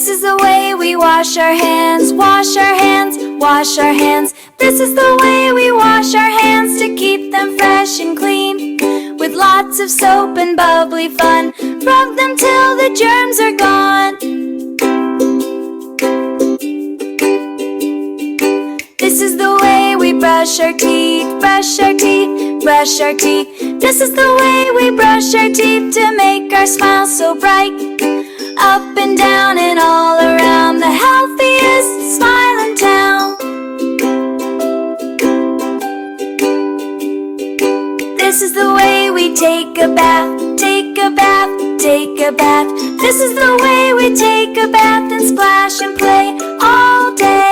This is the way we wash our hands, wash our hands, wash our hands. This is the way we wash our hands to keep them fresh and clean. With lots of soap and bubbly fun, rub them till the germs are gone. This is the way we brush our teeth, brush our teeth, brush our teeth. This is the way we brush our teeth to make our smile so bright. Up and down and all around, the healthiest smile in town. This is the way we take a bath, take a bath, take a bath. This is the way we take a bath and splash and play all day.